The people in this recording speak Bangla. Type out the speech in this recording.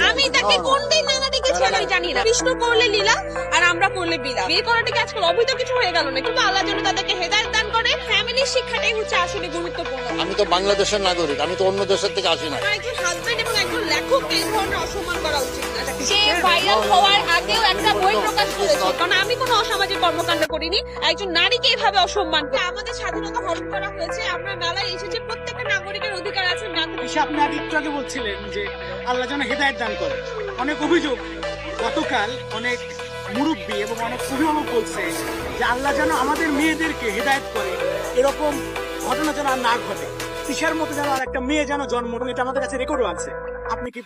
আমি তাকে কোন দিন নানা ডেকেছি আমি জানি না। কৃষ্ণ করলে লীলা আর আমরা করলে বিলা। বিয়ে করাটা কি আজকাল অবৈধ কিছু হয়ে গেল না? কিন্তু আল্লাহ যেন তাদেরকে হেদায়েত দান করে। ফ্যামিলির শিক্ষাটাই হচ্ছে আসলে গুরুত্বপূর্ণ। আমি তো বাংলাদেশের নাগরিক, আমি তো অন্য দেশের থেকে আসি না। একজন হাজবেন্ড এবং একজন লেখককে এই ধরনের অসম্মান করা উচিত না। সে ভাইরাল হওয়ার আগেও একটা বই প্রকাশ করেছে, কারণ আমি কোনো অসামাজিক কর্মকাণ্ড করিনি। একজন নারীকে এভাবে অসম্মান করে আমাদের স্বাধীনতা হরণ করা হয়েছে। আমরা মেলায় এসেছি, প্রত্যেকটা নাগরিকের অধিকার আছে। আপনি একটু আগে বলছিলেন যে আল্লাহ যেন হেদায়েত দান করে। অনেক অভিযোগ গতকাল অনেক মুরব্বী এবং অনেক অভিভাবক বলছে যে আল্লাহ যেন আমাদের মেয়েদেরকে হেদায়েত করে, এরকম ঘটনা যেন আর না ঘটে। তিশার মতো যেন আর একটা মেয়ে যেন জন্ম, এটা আমাদের কাছে রেকর্ডও আছে। আপনি কি